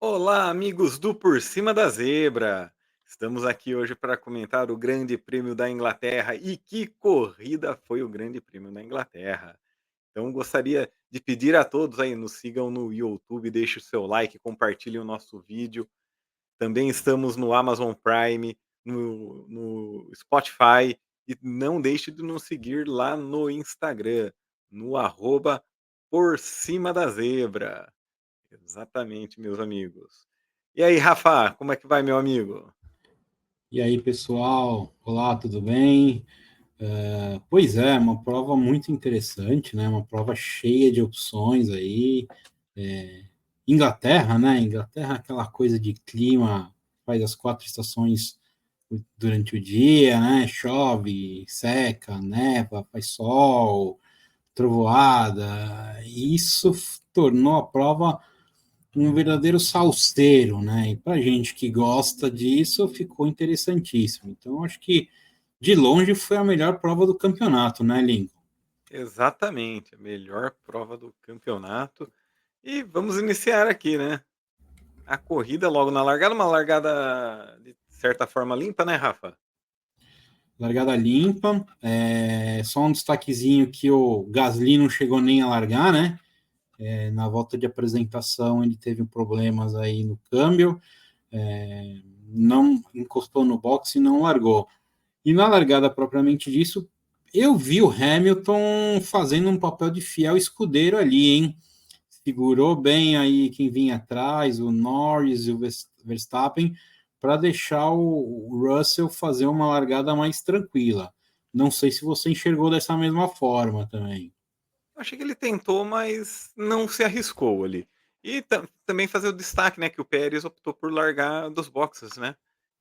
Olá, amigos do Por Cima da Zebra! Estamos aqui hoje para comentar o Grande Prêmio da Inglaterra e que corrida foi o Grande Prêmio da Inglaterra. Então, gostaria de pedir a todos aí, nos sigam no YouTube, deixe o seu like, compartilhem o nosso vídeo. Também estamos no Amazon Prime, no Spotify e não deixe de nos seguir lá no Instagram, no arroba Por Cima da Zebra. Exatamente, meus amigos. E aí, Rafa, como é que vai, meu amigo? E aí, pessoal? Olá, tudo bem? Pois é, uma prova muito interessante, né? Uma prova cheia de opções aí. Inglaterra, né? Inglaterra, é aquela coisa de clima, faz as quatro estações durante o dia, né? Chove, seca, neva, faz sol, trovoada. E isso tornou a prova um verdadeiro salseiro, né? E para gente que gosta disso, ficou interessantíssimo. Então, acho que de longe foi a melhor prova do campeonato, né, Lincoln? Exatamente, a melhor prova do campeonato. E vamos iniciar aqui, né? A corrida logo na largada, uma largada de certa forma limpa, né, Rafa? Largada limpa, só um destaquezinho que o Gasly não chegou nem a largar, né? Na volta de apresentação ele teve problemas aí no câmbio, não encostou no boxe e não largou. E na largada propriamente disso, eu vi o Hamilton fazendo um papel de fiel escudeiro ali, hein? Segurou bem aí quem vinha atrás, o Norris e o Verstappen, para deixar o Russell fazer uma largada mais tranquila. Não sei se você enxergou dessa mesma forma também. Eu achei que ele tentou, mas não se arriscou ali. E também fazer o destaque, né, que o Pérez optou por largar dos boxes, né?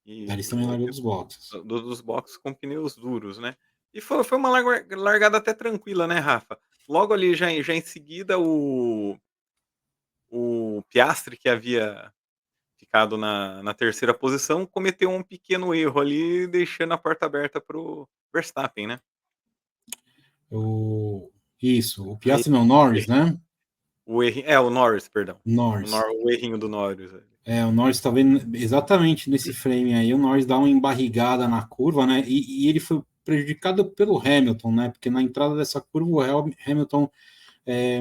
Eles E também largou dos boxes. dos boxes com pneus duros, né? E foi uma largada até tranquila, né, Rafa? Logo ali, já em seguida, o Piastri, que havia ficado na terceira posição, cometeu um pequeno erro ali, deixando a porta aberta para o Verstappen, né? O, isso, o Aí, Piastri não, Norris, né? o Norris, perdão. Norris. O errinho do Norris. O Norris está vendo exatamente nesse frame aí, o Norris dá uma embarrigada na curva, né? E ele foi prejudicado pelo Hamilton, né? Porque na entrada dessa curva o Hamilton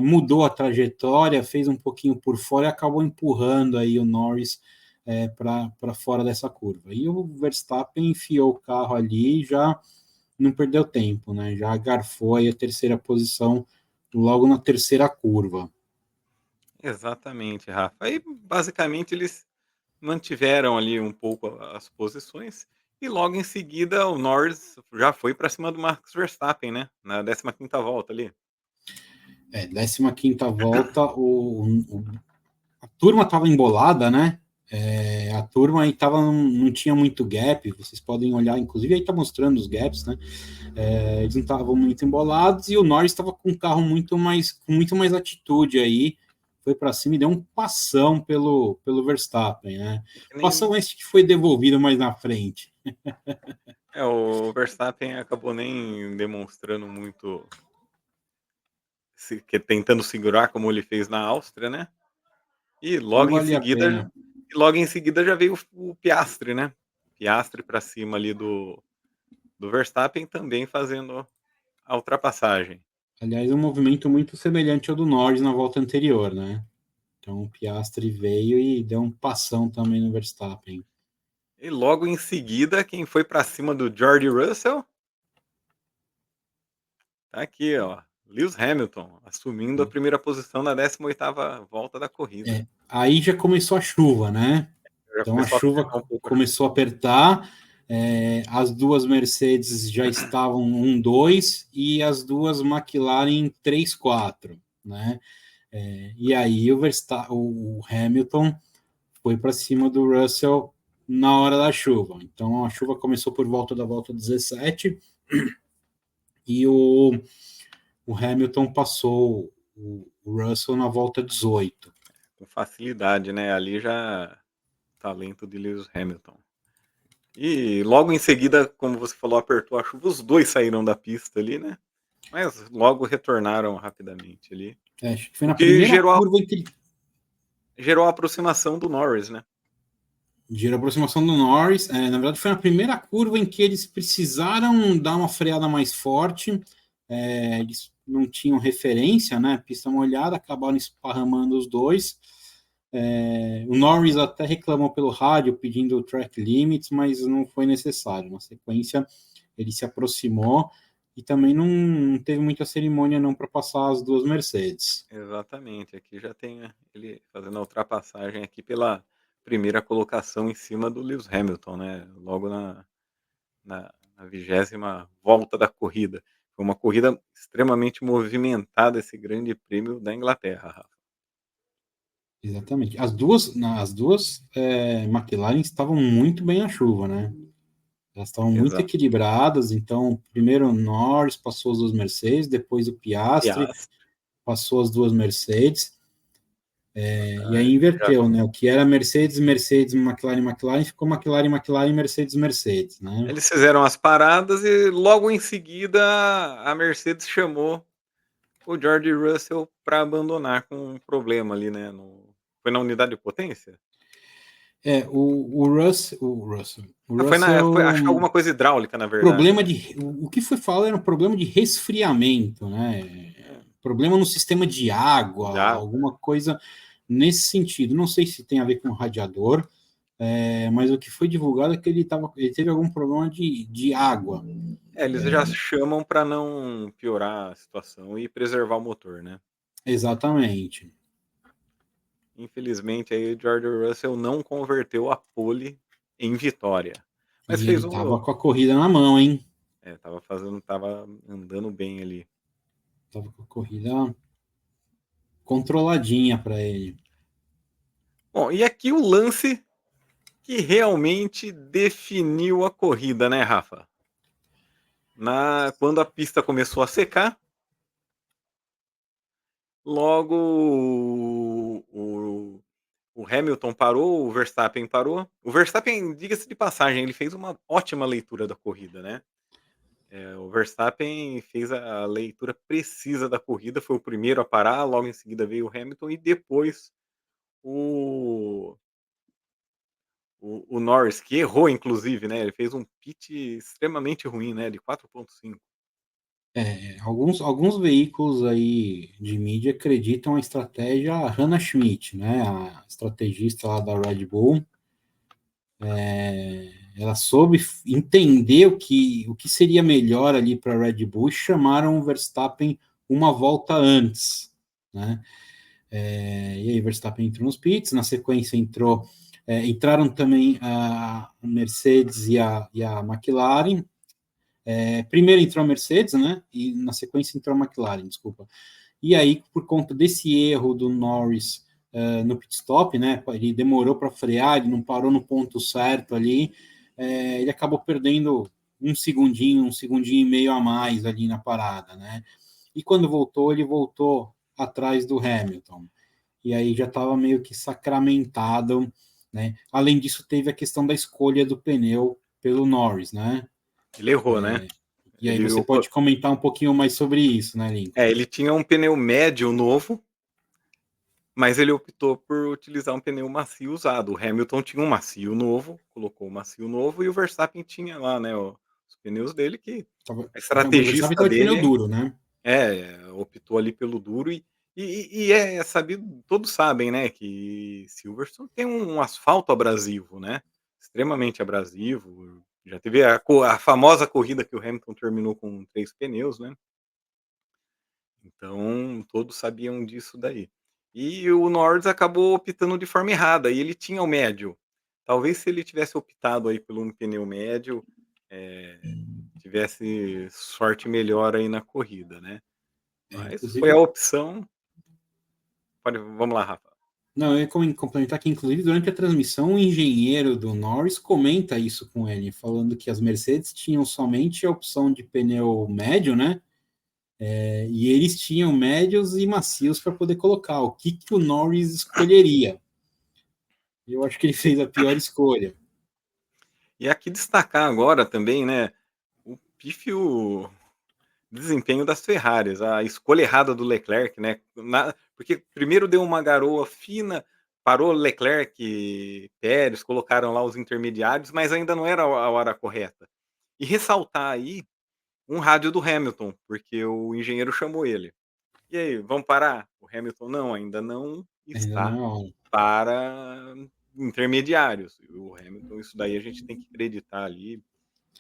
mudou a trajetória, fez um pouquinho por fora e acabou empurrando aí o Norris para fora dessa curva. E o Verstappen enfiou o carro ali e já não perdeu tempo, né? Já garfou aí a terceira posição logo na terceira curva. Exatamente, Rafa. Aí, basicamente, eles mantiveram ali um pouco as posições e logo em seguida o Norris já foi para cima do Max Verstappen, né? Na 15ª volta ali. 15ª volta, a turma estava embolada, né? A turma aí tava, não tinha muito gap, vocês podem olhar, inclusive aí está mostrando os gaps, né? Eles não estavam muito embolados e o Norris estava com um carro com muito mais atitude aí, foi para cima e deu um passão pelo Verstappen, né? Que nem, Passão esse que foi devolvido mais na frente. o Verstappen acabou nem demonstrando muito, tentando segurar como ele fez na Áustria, né? E Não logo em valia a seguida, pena. já veio o Piastri, né? Piastri para cima ali do Verstappen também fazendo a ultrapassagem. Aliás, um movimento muito semelhante ao do Norris na volta anterior, né? Então o Piastri veio e deu um passão também no Verstappen. E logo em seguida, quem foi para cima do George Russell? Tá aqui, ó, Lewis Hamilton, assumindo a primeira posição na 18ª volta da corrida. Aí já começou a chuva, né? Já Então a começou a chuva apertar um pouco a chuva. começou a apertar, as duas Mercedes já estavam 1-2 e as duas McLaren 3-4, né? E aí o Hamilton foi para cima do Russell na hora da chuva. Então a chuva começou por volta da volta 17 e o Hamilton passou o Russell na volta 18. Com facilidade, né, ali já talento de Lewis Hamilton. E logo em seguida, como você falou, apertou a chuva, os 2 saíram da pista ali, né, mas logo retornaram rapidamente ali, Acho que foi o na que primeira gerou curva em que gerou a aproximação do Norris, né? De aproximação do Norris. Na verdade, foi na primeira curva em que eles precisaram dar uma freada mais forte. Eles não tinham referência, né? Pista molhada, acabaram esparramando os dois. O Norris até reclamou pelo rádio pedindo track limits, mas não foi necessário. Na sequência, ele se aproximou e também não teve muita cerimônia não para passar as duas Mercedes. Exatamente, aqui já tem, né, ele fazendo a ultrapassagem aqui pela primeira colocação em cima do Lewis Hamilton, né, logo na 20ª volta da corrida. Foi uma corrida extremamente movimentada, esse grande prêmio da Inglaterra, Rafa. Exatamente. As duas McLaren estavam muito bem na chuva, né? Elas estavam muito Exato. equilibradas, então primeiro o Norris passou as duas Mercedes, depois o Piastri Piastri, passou as duas Mercedes, e aí já inverteu, né? O que era Mercedes, Mercedes, McLaren, McLaren, ficou McLaren, McLaren, Mercedes, Mercedes, né? eles fizeram as paradas e logo em seguida a Mercedes chamou o George Russell para abandonar com um problema ali, né, foi na unidade de potência? O Não, foi acho que Russell, alguma coisa hidráulica, na verdade, problema né. de, o que foi falado era um problema de resfriamento, né? É, Problema no sistema de água, já alguma coisa nesse sentido. Não sei se tem a ver com o radiador, mas o que foi divulgado é que ele teve algum problema de água. eles já chamam para não piorar a situação e preservar o motor, né. Exatamente. Infelizmente aí o George Russell não converteu a pole em vitória, mas E fez ele o estava com a corrida na mão, hein? estava andando bem ali. Estava com a corrida controladinha para ele. Bom, e aqui o lance que realmente definiu a corrida, né, Rafa? Quando a pista começou a secar, logo o Hamilton parou, o Verstappen parou. O Verstappen, diga-se de passagem, ele fez uma ótima leitura da corrida, né. O Verstappen fez a leitura precisa da corrida, foi o primeiro a parar, logo em seguida veio o Hamilton e depois o o Norris, que errou inclusive, né, ele fez um pit extremamente ruim, né, de 4,5. Alguns veículos aí de mídia acreditam a estratégia Hannah Schmidt, né? A estrategista lá da Red Bull. Ela soube entender o que seria melhor ali para a Red Bull e chamaram o Verstappen uma volta antes, né? E aí Verstappen entrou nos pits, na sequência entraram também a Mercedes e a McLaren. Primeiro entrou a Mercedes, né? E na sequência entrou a McLaren, desculpa. E aí, por conta desse erro do Norris no pit stop, né? Ele demorou para frear, ele não parou no ponto certo ali, ele acabou perdendo um segundinho e meio a mais ali na parada, né? E quando voltou, ele voltou atrás do Hamilton. E aí já estava meio que sacramentado, né? Além disso, teve a questão da escolha do pneu pelo Norris, né? Ele errou, né. E aí Ele você opa pode comentar um pouquinho mais sobre isso, né, Lincoln? ele tinha um pneu médio novo, mas ele optou por utilizar um pneu macio usado. O Hamilton tinha um macio novo, colocou o macio novo e o Verstappen tinha lá, né, os pneus dele que a O Verstappen estrategista estava de pneu dele duro, né? optou ali pelo duro e é sabido, todos sabem, né, que Silverstone tem um asfalto abrasivo, né, extremamente abrasivo. Já teve a famosa corrida que o Hamilton terminou com 3 pneus, né. Então, todos sabiam disso daí. E o Norris acabou optando de forma errada, e ele tinha o médio. Talvez se ele tivesse optado aí pelo um pneu médio, tivesse sorte melhor aí na corrida, né. Mas foi a Inclusive, opção. Vamos lá, Rafa. não, eu ia complementar que, inclusive, durante a transmissão, o engenheiro do Norris comenta isso com ele, falando que as Mercedes tinham somente a opção de pneu médio, né? E eles tinham médios e macios para poder colocar. O que o Norris escolheria? Eu acho que ele fez a pior escolha. E aqui destacar agora também, né, o pífio desempenho das Ferraris, a escolha errada do Leclerc, né, porque primeiro deu uma garoa fina, parou Leclerc, Pérez, colocaram lá os intermediários, mas ainda não era a hora correta. E ressaltar aí um rádio do Hamilton, porque o engenheiro chamou ele. "E aí, vamos parar?" O Hamilton: "Não, ainda não Ainda não está é hora. para intermediários." E o Hamilton, isso daí a gente tem que acreditar ali.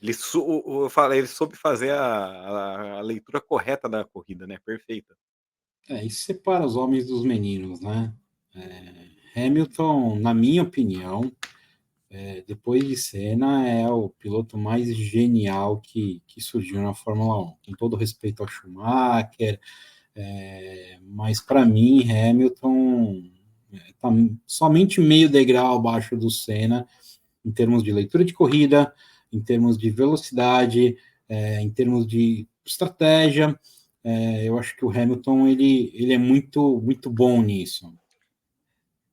Ele sou o eu falei, ele soube fazer a leitura correta da corrida, né, perfeita. Isso separa os homens dos meninos, né? Hamilton, na minha opinião, depois de Senna, é o piloto mais genial que surgiu na Fórmula 1. Com todo respeito ao Schumacher, mas para mim, Hamilton está somente meio degrau abaixo do Senna em termos de leitura de corrida, em termos de velocidade, em termos de estratégia. Eu acho que o Hamilton ele é muito bom nisso.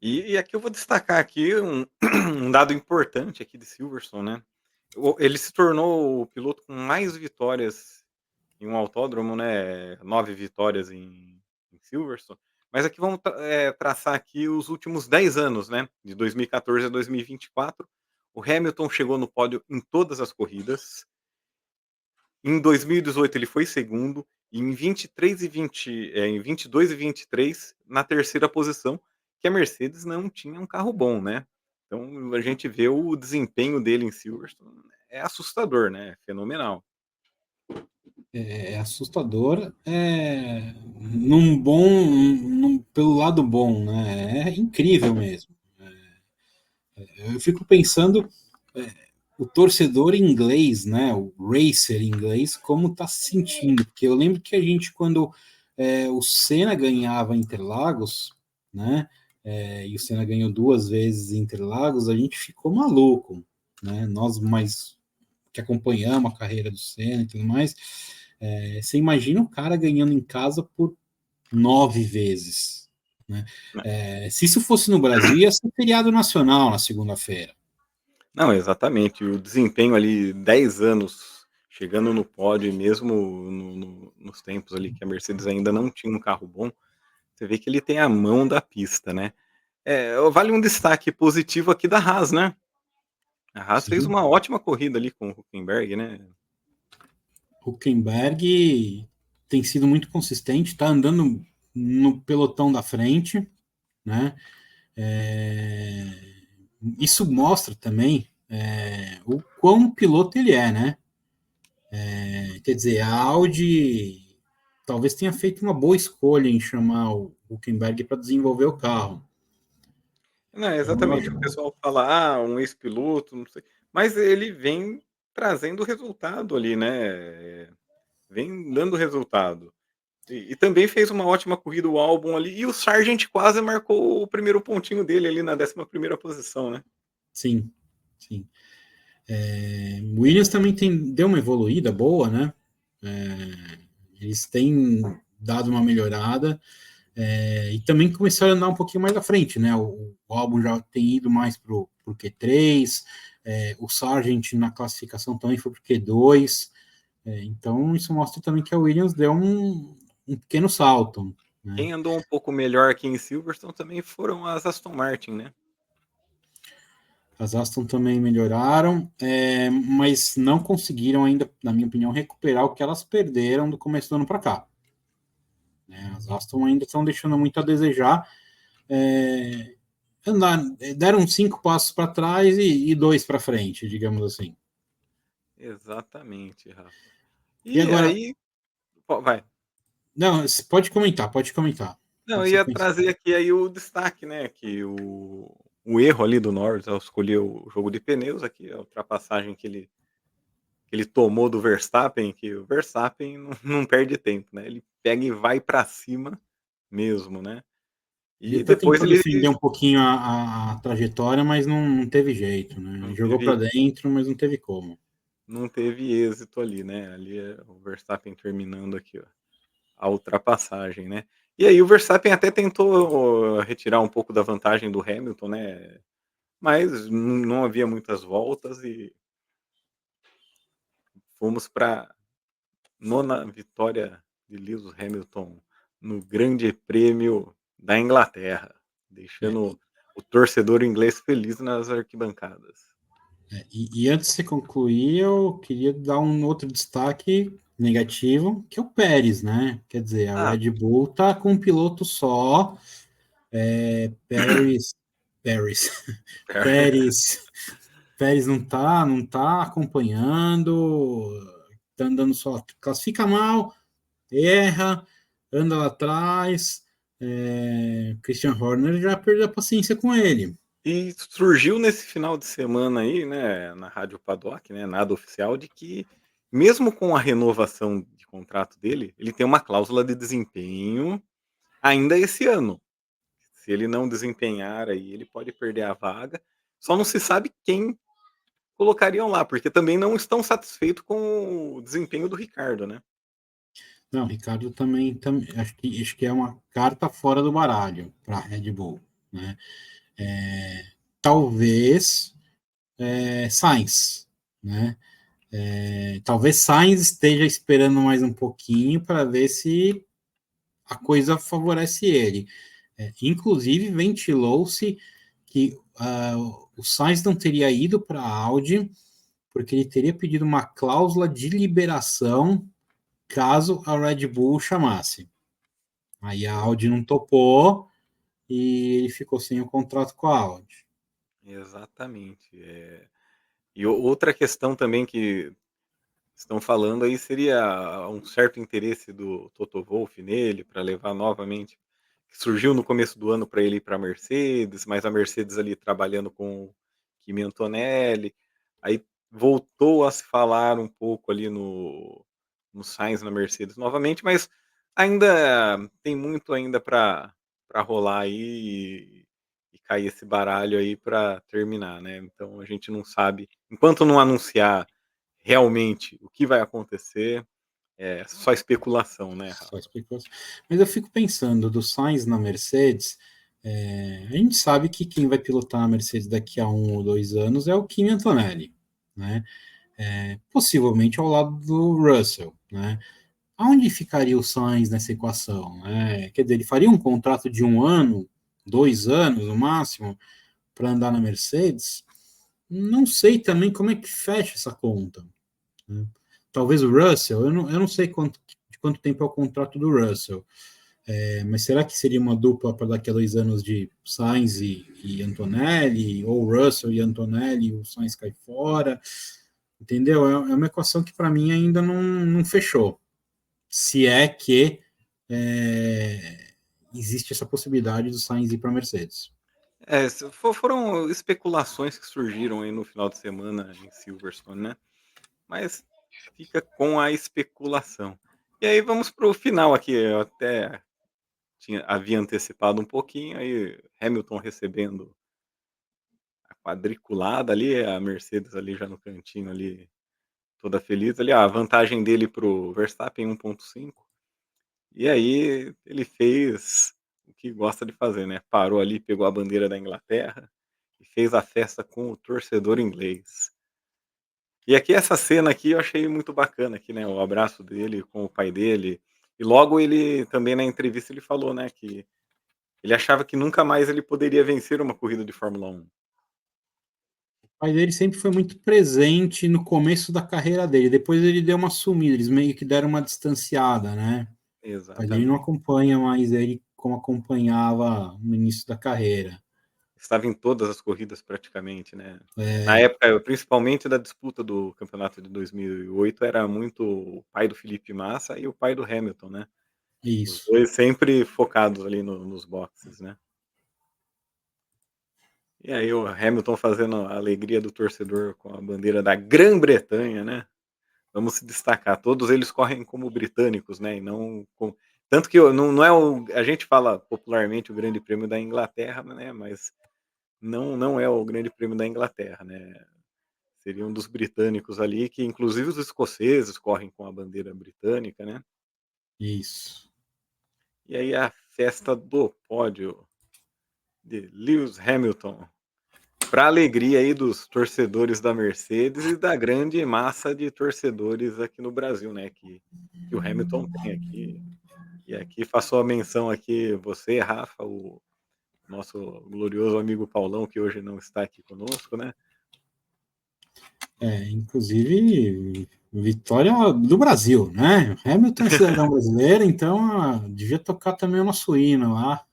E aqui eu vou destacar aqui um dado importante aqui de Silverstone, né. Ele se tornou o piloto com mais vitórias em um autódromo, né, 9 vitórias em Silverstone. Mas aqui vamos traçar aqui os últimos 10 anos, né, de 2014 a 2024. O Hamilton chegou no pódio em todas as corridas. Em 2018 ele foi segundo, e em 23 e 20, em 22 e 23 na terceira posição, que a Mercedes não tinha um carro bom, né. Então a gente vê o desempenho dele em Silverstone, é assustador, né, fenomenal. É assustador, pelo lado bom, né? É incrível mesmo. Eu fico pensando o torcedor inglês, né, o racer inglês, como está se sentindo, porque eu lembro que a gente, quando o Senna ganhava Interlagos, né, e o Senna ganhou duas vezes Interlagos, a gente ficou maluco, né, nós mais que acompanhamos a carreira do Senna e tudo mais, você imagina o cara ganhando em casa por 9 vezes, né? Se isso fosse no Brasil, ia ser feriado nacional na segunda-feira. Não, exatamente. O desempenho ali, 10 anos chegando no pódio, e mesmo nos tempos ali que a Mercedes ainda não tinha um carro bom, você vê que ele tem a mão da pista, né. Vale um destaque positivo aqui da Haas, né. A Haas fez Sim, uma ótima corrida ali com o Hülkenberg, né. Huckenberg tem sido muito consistente, está andando no pelotão da frente, né? É, Isso mostra também o quão piloto ele é, né? Quer dizer, a Audi talvez tenha feito uma boa escolha em chamar o Huckenberg para desenvolver o carro. Não, Então, eu exatamente. O acho, pessoal fala: "Ah, um ex-piloto, não sei", mas ele vem trazendo resultado ali, né, vem dando resultado. E também fez uma ótima corrida o Albon ali, e o Sargent quase marcou o primeiro pontinho dele ali na 11ª posição, né. sim, sim. Williams também deu uma evoluída boa, né? Eles têm dado uma melhorada e também começaram a andar um pouquinho mais à frente, né? O álbum já tem ido mais pro Q3, o Sargent na classificação também foi pro Q2, então isso mostra também que a Williams deu um pequeno salto, né? Quem andou um pouco melhor aqui em Silverstone também foram as Aston Martin, né. As Aston também melhoraram, mas não conseguiram ainda, na minha opinião, recuperar o que elas perderam do começo do ano para cá. Né? As Aston ainda estão deixando muito a desejar. É, deram 5 passos para trás e 2 para frente, digamos assim. Exatamente, Rafa. E E agora, aí vai. não, pode comentar, pode comentar. Não, Na eu ia sequência. trazer aqui aí o destaque, né, que o erro ali do Norris ao escolher o jogo de pneus aqui, a ultrapassagem que ele tomou do Verstappen, que o Verstappen não perde tempo, né, ele pega e vai para cima mesmo, né. Ele E até depois tentou ele defender um pouquinho a trajetória, mas não teve jeito, né? Ele não jogou para teve dentro, mas não teve como. não teve êxito ali, né, ali é o Verstappen terminando aqui, ó, a ultrapassagem, né. E aí o Verstappen até tentou retirar um pouco da vantagem do Hamilton, né, mas não havia muitas voltas e fomos para nona vitória de Lewis Hamilton no Grande Prêmio da Inglaterra, É, deixando o torcedor inglês feliz nas arquibancadas. E antes de você concluir, eu queria dar um outro destaque negativo, que é o Pérez, né? Quer dizer, a Ah, Red Bull tá com um piloto só, Pérez, Pérez, Pérez, Pérez não tá acompanhando, tá andando só, classifica mal, erra, anda lá atrás. Christian Horner já perdeu a paciência com ele. e surgiu nesse final de semana aí, né, na Rádio Paddock, né, nada oficial, de que mesmo com a renovação de contrato dele, ele tem uma cláusula de desempenho ainda esse ano. Se ele não desempenhar aí, ele pode perder a vaga. Só não se sabe quem colocariam lá, porque também não estão satisfeitos com o desempenho do Ricardo, né. Não, Ricardo também acho que é uma carta fora do baralho para a Red Bull, né? Talvez Sainz, né? Talvez Sainz esteja esperando mais um pouquinho para ver se a coisa favorece ele. Inclusive, ventilou-se que o Sainz não teria ido para a Audi porque ele teria pedido uma cláusula de liberação caso a Red Bull chamasse. Aí a Audi não topou e ele ficou sem o contrato com a Audi. Exatamente. E outra questão também que estão falando aí seria um certo interesse do Toto Wolff nele para levar novamente, que surgiu no começo do ano para ele ir para a Mercedes, mas a Mercedes ali trabalhando com o Kimi Antonelli, aí voltou a se falar um pouco ali no Sainz na Mercedes novamente, mas ainda tem muito ainda para rolar aí e cair esse baralho aí para terminar, né. Então a gente não sabe, enquanto não anunciar realmente o que vai acontecer, é só especulação, né, Só Rafa? especulação. Mas eu fico pensando, do Sainz na Mercedes, a gente sabe que quem vai pilotar a Mercedes daqui a 1 ou 2 anos é o Kimi Antonelli, né? Possivelmente ao lado do Russell, né? Aonde ficaria o Sainz nessa equação, né? Quer dizer, ele faria um contrato de 1 ano, 2 anos no máximo, para andar na Mercedes? Não sei também como é que fecha essa conta, né? Talvez o Russell, eu não sei de quanto tempo é o contrato do Russell, mas será que seria uma dupla para daqui a 2 anos de Sainz e Antonelli, ou Russell e Antonelli, e o Sainz cai fora? Entendeu? É uma equação que para mim ainda não fechou. Se é que é, existe essa possibilidade do Sainz ir para a Mercedes. Foram especulações que surgiram aí no final de semana em Silverstone, né, mas fica com a especulação. E aí vamos para o final aqui, eu até havia antecipado um pouquinho, aí Hamilton recebendo a quadriculada ali, a Mercedes ali já no cantinho ali, toda feliz ali, a vantagem dele para o Verstappen 1,5. E aí ele fez o que gosta de fazer, né, parou ali, pegou a bandeira da Inglaterra e fez a festa com o torcedor inglês. E aqui essa cena aqui eu achei muito bacana aqui, né, o abraço dele com o pai dele, e logo ele também na entrevista ele falou, né, que ele achava que nunca mais ele poderia vencer uma corrida de Fórmula 1. O pai dele sempre foi muito presente no começo da carreira dele, depois ele deu uma sumida, eles meio que deram uma distanciada, né? O pai dele não Exatamente. acompanha mais ele como acompanhava no início da carreira. Estava em todas as corridas praticamente, né. Na É, época, principalmente da disputa do campeonato de 2008, era muito o pai do Felipe Massa e o pai do Hamilton, né. Os isso. 2 sempre focados ali nos boxes, né. E aí o Hamilton fazendo a alegria do torcedor com a bandeira da Grã-Bretanha, né. Vamos se destacar, todos eles correm como britânicos, né, e não com tanto que não é a gente fala popularmente o Grande Prêmio da Inglaterra, né, mas não é o Grande Prêmio da Inglaterra, né. Seria um dos britânicos ali, que inclusive os escoceses correm com a bandeira britânica, né. Isso. E aí a festa do pódio de Lewis Hamilton, para alegria aí dos torcedores da Mercedes e da grande massa de torcedores aqui no Brasil, né, que o Hamilton tem aqui. E aqui faço a menção aqui, você, Rafa, o nosso glorioso amigo Paulão, que hoje não está aqui conosco, né? Inclusive, vitória do Brasil, né? Hamilton é cidadão brasileiro, então devia tocar também o nosso hino lá.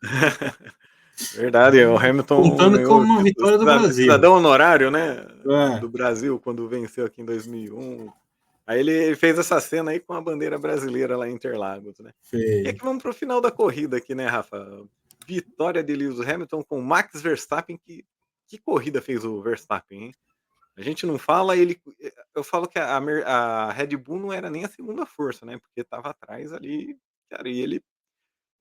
Verdade, o Hamilton Contando ganhou como uma o vitória do Brasil. cidadão honorário, né, É, do Brasil, quando venceu aqui em 2001. Aí ele fez essa cena aí com a bandeira brasileira lá em Interlagos, né. E fez. aqui vamos para o final da corrida aqui, né, Rafa. Vitória de Lewis Hamilton com Max Verstappen, que corrida fez o Verstappen, hein. A gente não fala, eu falo que a Red Bull não era nem a segunda força, né, porque estava atrás ali, cara, e ele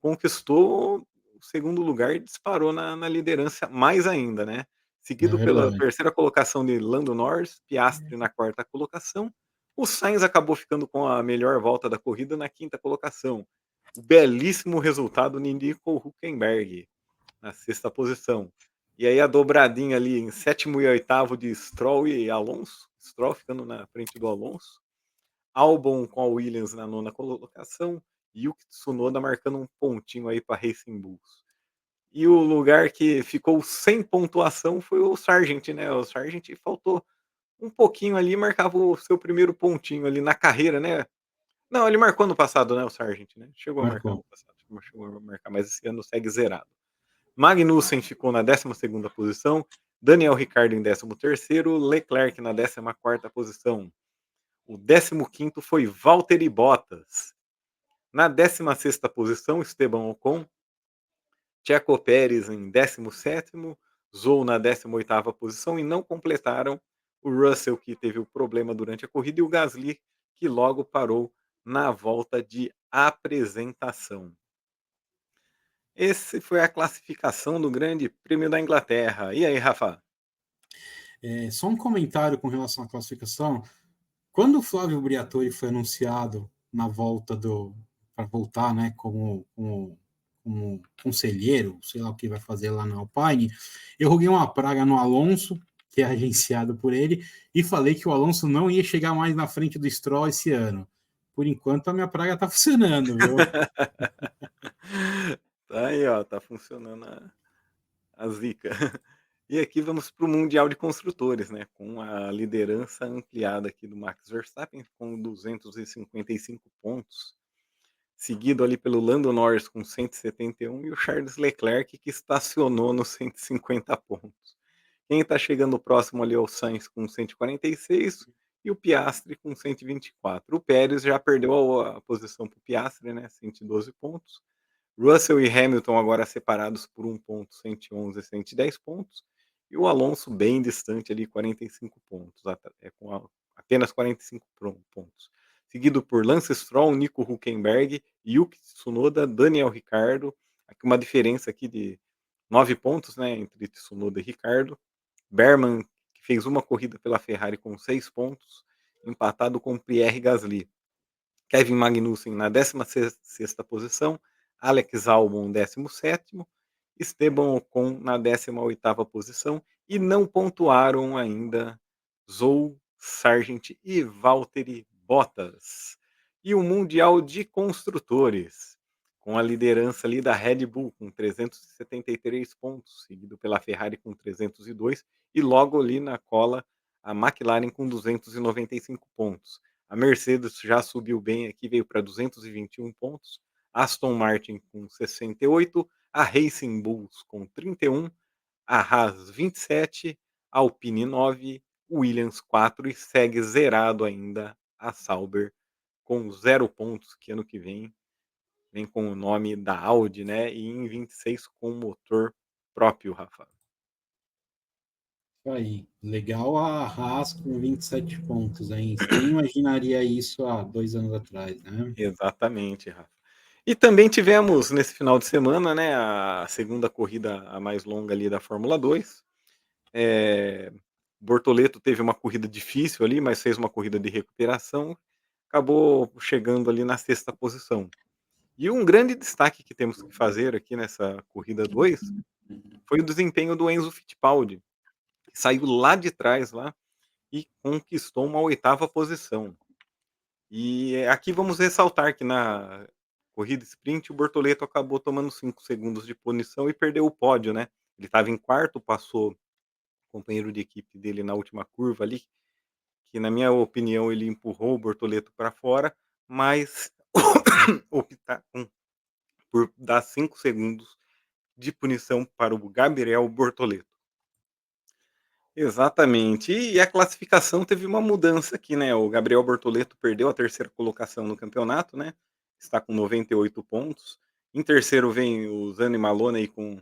conquistou o segundo lugar e disparou na liderança mais ainda, né. É Seguido pela verdade. terceira colocação de Lando Norris, Piastri na quarta colocação. O Sainz acabou ficando com a melhor volta da corrida na quinta colocação. O belíssimo resultado de Nico Hülkenberg na sexta posição. E aí a dobradinha ali em sétimo e oitavo de Stroll e Alonso, Stroll ficando na frente do Alonso. Albon com a Williams na nona colocação, Yuki Tsunoda marcando um pontinho aí para Racing Bulls. E o lugar que ficou sem pontuação foi o Sargent, né? O Sargent faltou um pouquinho ali, marcava o seu primeiro pontinho ali na carreira, né? Não, ele marcou no passado, né? O Sargent, né? Chegou a marcar Marcou. no passado, chegou a marcar, mas esse ano segue zerado. Magnussen ficou na 12ª posição, Daniel Ricciardo em 13º, Leclerc na 14ª posição. O 15º foi Valtteri Bottas. Na 16ª posição, Esteban Ocon, Checo Pérez em 17º, Zhou na 18ª posição e não completaram o Russell, que teve o problema durante a corrida, e o Gasly, que logo parou na volta de apresentação. Esse foi a classificação do Grande Prêmio da Inglaterra. E aí, Rafa? Só um comentário com relação à classificação. Quando o Flávio Briatore foi anunciado na volta para voltar, né, como conselheiro, sei lá o que vai fazer lá na Alpine, eu roguei uma praga no Alonso, que é agenciado por ele, e falei que o Alonso não ia chegar mais na frente do Stroll esse ano. Por enquanto, a minha praga está funcionando, viu? Tá aí, ó, tá funcionando a zica. E aqui vamos para o Mundial de Construtores, né? Com a liderança ampliada aqui do Max Verstappen, com 255 pontos, seguido ali pelo Lando Norris com 171 e o Charles Leclerc, que estacionou nos 150 pontos. Quem está chegando próximo ali é o Sainz com 146 e o Piastri com 124. O Pérez já perdeu a posição para o Piastri, né? 112 pontos. Russell e Hamilton agora separados por um ponto, 111 e 110 pontos. E o Alonso bem distante ali, 45 pontos, apenas 45 pontos. Seguido por Lance Stroll, Nico Hülkenberg, Yuki Tsunoda, Daniel Ricciardo. Aqui uma diferença aqui de 9 pontos, né, entre Tsunoda e Ricciardo. Berman, que fez uma corrida pela Ferrari com 6 pontos, empatado com Pierre Gasly. Kevin Magnussen na 16ª posição, Alex Albon 17º, Esteban Ocon na 18ª posição e não pontuaram ainda Zhou, Sargent e Valtteri Bottas. E o Mundial de Construtores, com a liderança ali da Red Bull com 373 pontos, seguido pela Ferrari com 302 e logo ali na cola a McLaren com 295 pontos. A Mercedes já subiu bem aqui, veio para 221 pontos. Aston Martin com 68, a Racing Bulls com 31, a Haas 27, a Alpine 9, Williams 4 e segue zerado ainda a Sauber com 0 pontos, que ano que vem com o nome da Audi, né? E em 26 com motor próprio, Rafa. Isso aí. Legal a Haas com 27 pontos, hein? Quem imaginaria isso há 2 anos atrás, né? Exatamente, Rafa. E também tivemos nesse final de semana, né, a segunda corrida a mais longa ali da Fórmula 2. Bortoleto teve uma corrida difícil ali, mas fez uma corrida de recuperação, acabou chegando ali na sexta posição. E um grande destaque que temos que fazer aqui nessa corrida 2 foi o desempenho do Enzo Fittipaldi, que saiu lá de trás lá e conquistou uma oitava posição. E aqui vamos ressaltar que corrida sprint, o Bortoleto acabou tomando 5 segundos de punição e perdeu o pódio, né. Ele estava em quarto, passou o companheiro de equipe dele na última curva ali, que na minha opinião ele empurrou o Bortoleto para fora, mas optaram por dar 5 segundos de punição para o Gabriel Bortoleto. Exatamente. E a classificação teve uma mudança aqui, né, o Gabriel Bortoleto perdeu a terceira colocação no campeonato, né, está com 98 pontos. Em terceiro vem o Zanni Maloney com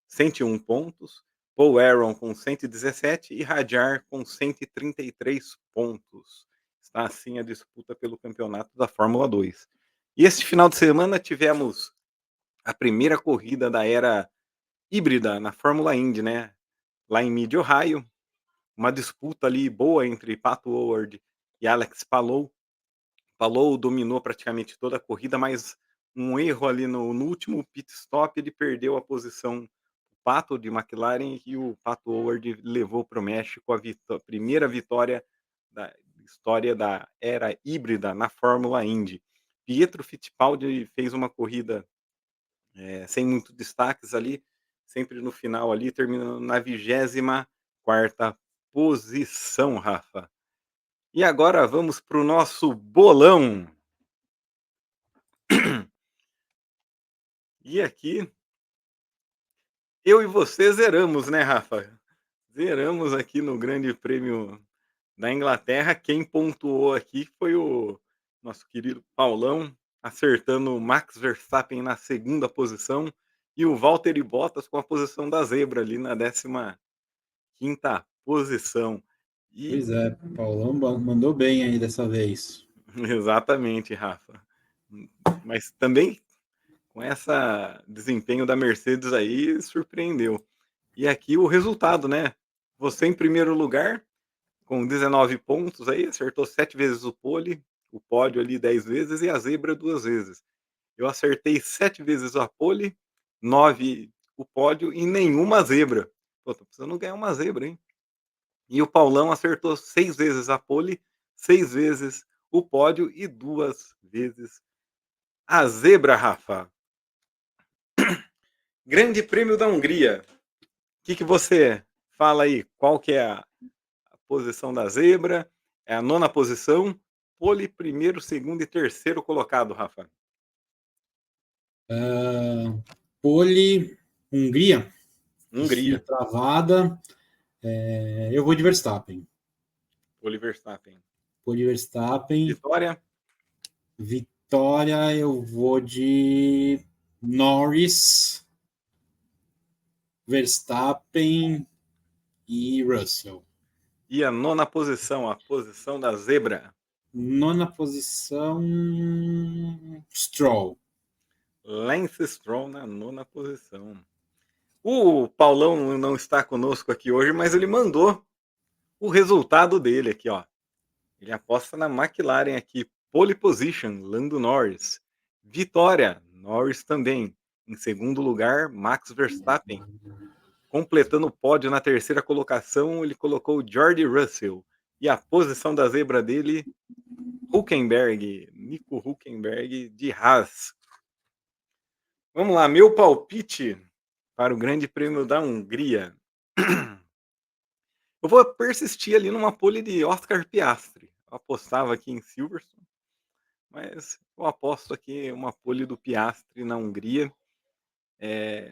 101 pontos, Paul Aron com 117 e Hadjar com 133 pontos. Está assim a disputa pelo campeonato da Fórmula 2. E este final de semana tivemos a primeira corrida da era híbrida na Fórmula Indy, né, lá em Mid Ohio, uma disputa ali boa entre Pato O'Ward e Alex Palou. Palou dominou praticamente toda a corrida, mas um erro ali no último pit stop, ele perdeu a posição, o Pato de McLaren, e o Pato O'Ward levou para o México a primeira vitória da história da era híbrida na Fórmula Indy. Pietro Fittipaldi fez uma corrida sem muito destaques ali, sempre no final ali, terminando na 24ª posição, Rafa. E agora vamos para o nosso bolão. E aqui, eu e você zeramos, né, Rafa? Zeramos aqui no Grande Prêmio da Inglaterra. Quem pontuou aqui foi o nosso querido Paulão, acertando o Max Verstappen na segunda posição e o Valtteri Bottas com a posição da zebra ali na 15ª posição. E Pois é, Paulão mandou bem aí dessa vez. exatamente, Rafa. Mas também com essa desempenho da Mercedes aí, surpreendeu. E aqui o resultado, né? Você em primeiro lugar, com 19 pontos aí, acertou 7 vezes o pódio ali 10 vezes e a zebra 2 vezes. Eu acertei 7 vezes a pole, 9 o pódio e nenhuma zebra. Pô, tô precisando ganhar uma zebra, hein? E o Paulão acertou 6 vezes a pole, 6 vezes o pódio e 2 vezes a zebra, Rafa. Grande Prêmio da Hungria. O que você fala aí? Qual que é a posição da zebra? É a nona posição. Pole, primeiro, segundo e terceiro colocado, Rafa. Pole, Hungria, Hungria. travada. Eu vou de Verstappen. Pole Verstappen. Pole Verstappen. Vitória. Vitória, eu vou de Norris, Verstappen e Russell. E a nona posição, a posição da zebra. Nona posição, Stroll. Lance Stroll na nona posição. O Paulão não está conosco aqui hoje, mas ele mandou o resultado dele aqui, ó. Ele aposta na McLaren aqui. Pole position, Lando Norris. Vitória, Norris também. Em segundo lugar, Max Verstappen. Completando o pódio na terceira colocação, ele colocou George Russell. E a posição da zebra dele, Hülkenberg, Nico Hülkenberg de Haas. Vamos lá, meu palpite para o Grande Prêmio da Hungria. Eu vou persistir ali numa pole de Oscar Piastri. Eu apostava aqui em Silverstone, mas eu aposto aqui uma pole do Piastri na Hungria.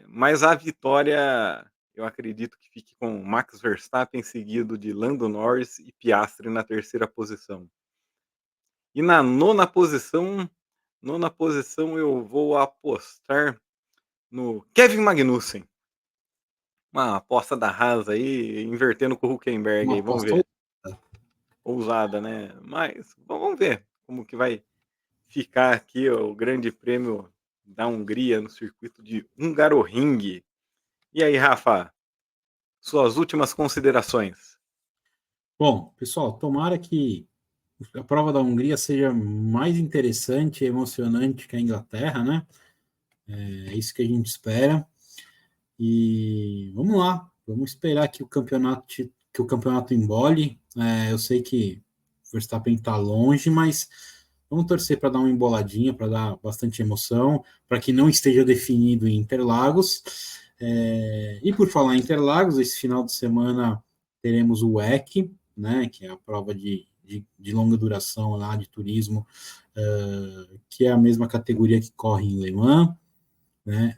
Mas a vitória, eu acredito que fique com Max Verstappen, seguido de Lando Norris e Piastri na terceira posição. E na nona posição eu vou apostar no Kevin Magnussen. Uma aposta da Haas aí, invertendo com o Hülkenberg Uma aí, vamos aposta ver. Ousada, né? Mas vamos ver como que vai ficar aqui o Grande Prêmio da Hungria no circuito de Hungaroring. E aí, Rafa, suas últimas considerações? Bom, pessoal, tomara que a prova da Hungria seja mais interessante e emocionante que a Inglaterra, né? É isso que a gente espera. E vamos lá, vamos esperar que o campeonato embole. Eu sei que o Verstappen está longe, mas Vamos torcer para dar uma emboladinha, para dar bastante emoção, para que não esteja definido em Interlagos. E por falar em Interlagos, esse final de semana teremos o WEC, né, que é a prova de longa duração lá de turismo, que é a mesma categoria que corre em Le Mans, né?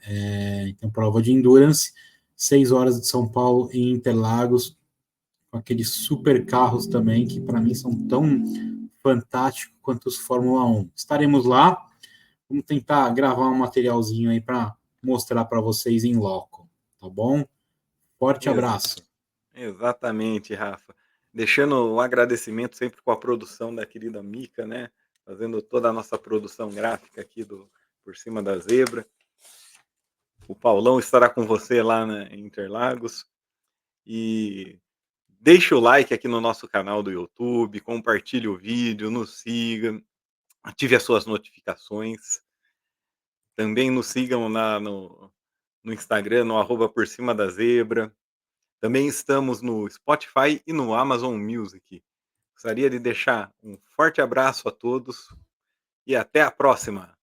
Então, prova de endurance, 6 horas de São Paulo em Interlagos, com aqueles super carros também, que para mim são tão fantásticos quanto os Fórmula 1. Estaremos lá, vamos tentar gravar um materialzinho aí para mostrar para vocês em loco, tá bom? Forte Ex- abraço. Exatamente, Rafa. Deixando um agradecimento sempre com a produção da querida Mica, né? Fazendo toda a nossa produção gráfica aqui do Por Cima da Zebra. O Paulão estará com você lá em Interlagos. E deixe o like aqui no nosso canal do YouTube, compartilhe o vídeo, nos siga, ative as suas notificações. Também nos sigam no Instagram, no arroba Por Cima da Zebra. Também estamos no Spotify e no Amazon Music. Gostaria de deixar um forte abraço a todos e até a próxima!